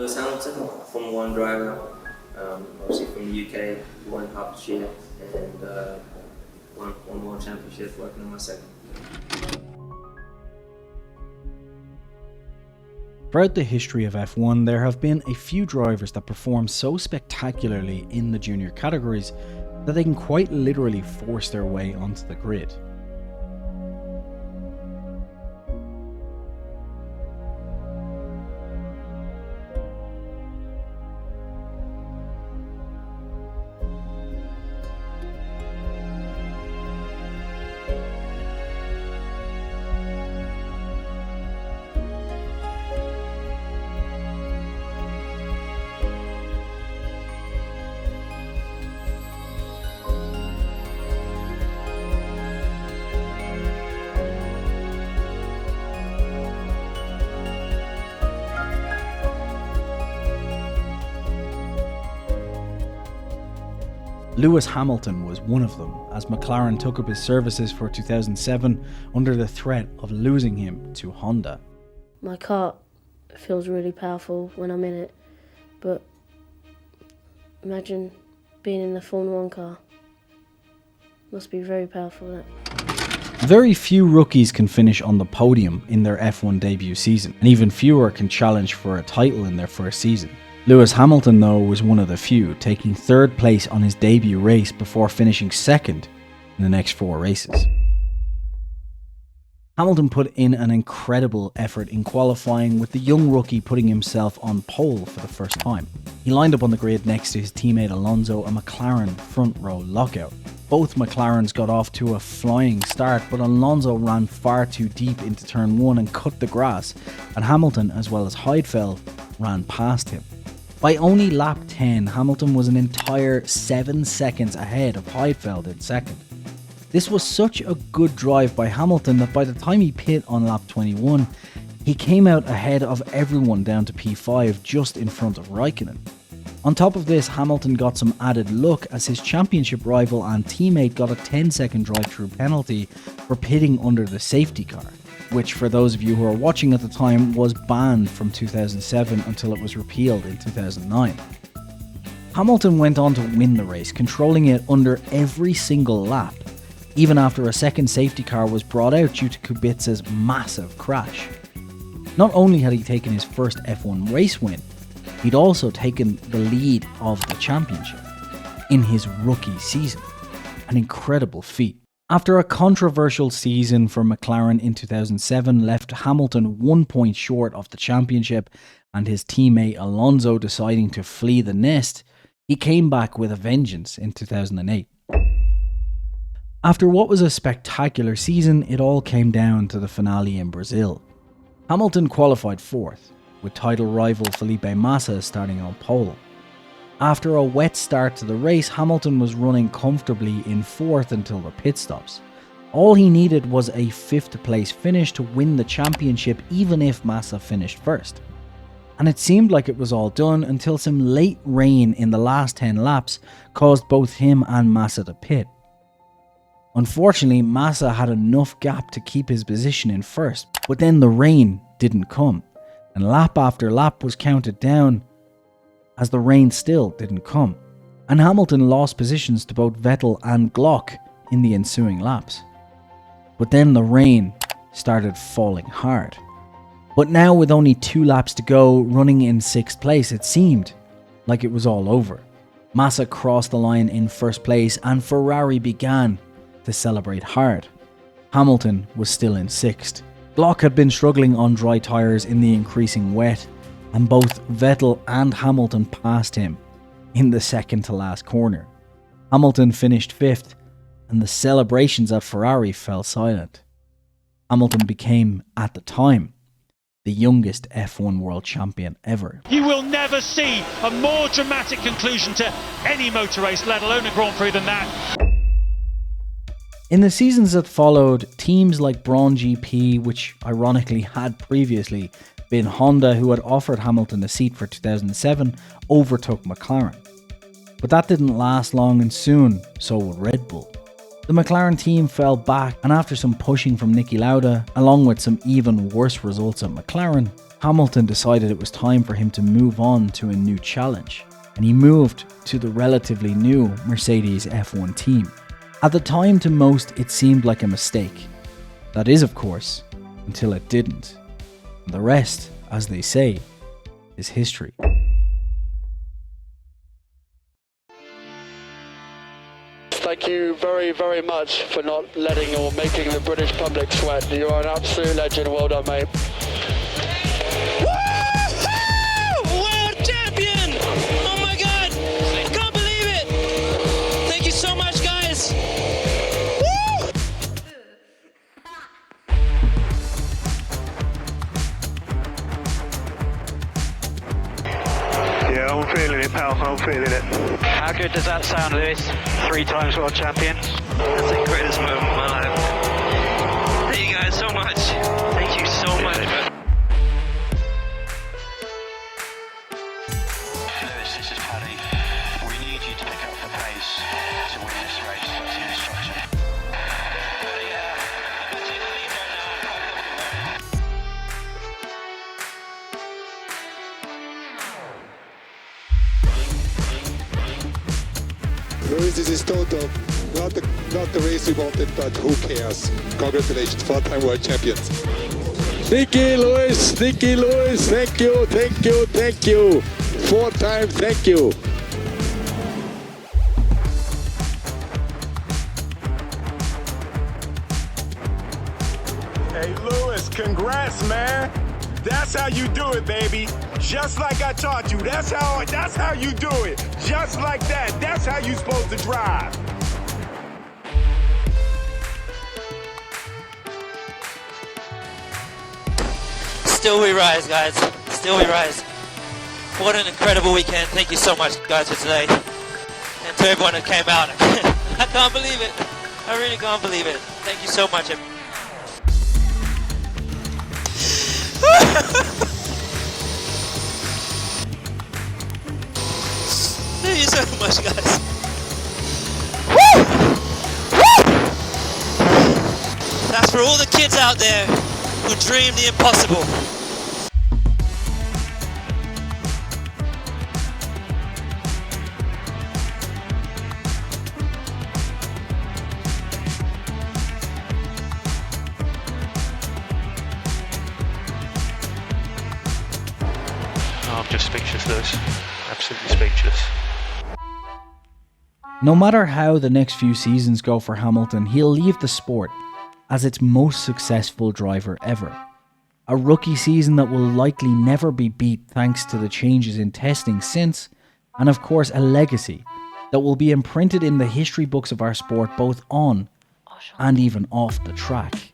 Lewis Hamilton, Formula 1 driver, obviously from the UK, won Hertfordshire and won World Championship working on my second. Throughout the history of F1, there have been a few drivers that perform so spectacularly in the junior categories that they can quite literally force their way onto the grid. Lewis Hamilton was one of them, as McLaren took up his services for 2007 under the threat of losing him to Honda. My car feels really powerful when I'm in it, but imagine being in the Formula 1 car. Must be very powerful, that. Very few rookies can finish on the podium in their F1 debut season, and even fewer can challenge for a title in their first season. Lewis Hamilton, though, was one of the few, taking third place on his debut race before finishing second in the next 4 races. Hamilton put in an incredible effort in qualifying, with the young rookie putting himself on pole for the first time. He lined up on the grid next to his teammate Alonso, a McLaren front row lockout. Both McLarens got off to a flying start, but Alonso ran far too deep into turn 1 and cut the grass, and Hamilton, as well as Heidfeld, ran past him. By only lap 10, Hamilton was an entire 7 seconds ahead of Heidfeld in second. This was such a good drive by Hamilton that by the time he pit on lap 21, he came out ahead of everyone down to P5, just in front of Raikkonen. On top of this, Hamilton got some added luck as his championship rival and teammate got a 10-second drive-through penalty for pitting under the safety car, which, for those of you who are watching at the time, was banned from 2007 until it was repealed in 2009. Hamilton went on to win the race, controlling it under every single lap, even after a second safety car was brought out due to Kubica's massive crash. Not only had he taken his first F1 race win, he'd also taken the lead of the championship in his rookie season. An incredible feat. After a controversial season for McLaren in 2007 left Hamilton 1 point short of the championship and his teammate Alonso deciding to flee the nest, he came back with a vengeance in 2008. After what was a spectacular season, it all came down to the finale in Brazil. Hamilton qualified 4th, with title rival Felipe Massa starting on pole. After a wet start to the race, Hamilton was running comfortably in 4th until the pit stops. All he needed was a 5th place finish to win the championship, even if Massa finished first. And it seemed like it was all done until some late rain in the last 10 laps caused both him and Massa to pit. Unfortunately, Massa had enough gap to keep his position in first, but then the rain didn't come, and lap after lap was counted down as the rain still didn't come, and Hamilton lost positions to both Vettel and Glock in the ensuing laps. But then the rain started falling hard. But now, with only 2 laps to go, running in 6th place, it seemed like it was all over. Massa crossed the line in 1st place and Ferrari began to celebrate hard. Hamilton was still in 6th. Glock had been struggling on dry tyres in the increasing wet, and both Vettel and Hamilton passed him in the second to last corner. Hamilton finished 5th, and the celebrations at Ferrari fell silent. Hamilton became, at the time, the youngest F1 world champion ever. You will never see a more dramatic conclusion to any motor race, let alone a Grand Prix, than that. In the seasons that followed, teams like Braun GP, which ironically had previously been Honda, who had offered Hamilton a seat for 2007, overtook McLaren. But that didn't last long, and soon so would Red Bull. The McLaren team fell back, and after some pushing from Niki Lauda, along with some even worse results at McLaren, Hamilton decided it was time for him to move on to a new challenge, and he moved to the relatively new Mercedes F1 team. At the time, to most, it seemed like a mistake. That is, of course, until it didn't. And the rest, as they say, is history. Thank you very, very much for not letting or making the British public sweat. You are an absolute legend. Well done, mate. World champion! Oh my god! I can't believe it! Thank you so much, guys! Woo! Yeah, I'm feeling it, pal. I'm feeling it. How good does that sound, Lewis? 3 times world champion. That's the greatest moment of my life. Thank you guys so much. Thank you so much. Lewis, this is Paddy. We need you to pick up the pace to win this race. That's the instruction. Lewis, this is total. Not the race we wanted, but who cares? Congratulations, 4-time world champions. Nicky Lewis, thank you. 4 times, thank you. Hey Lewis, congrats, man. That's how you do it, baby. Just like I taught you. That's how you do it. Just like that. That's how you're supposed to drive. Still we rise, guys. Still we rise. What an incredible weekend. Thank you so much, guys, for today. And to everyone that came out. I can't believe it. I really can't believe it. Thank you so much. Thank you so much, guys. Woo! Woo! That's for all the kids out there who dream the impossible. I'm just speechless, Lewis. Absolutely speechless. No matter how the next few seasons go for Hamilton, he'll leave the sport as its most successful driver ever. A rookie season that will likely never be beat thanks to the changes in testing since, and of course a legacy that will be imprinted in the history books of our sport both on and even off the track.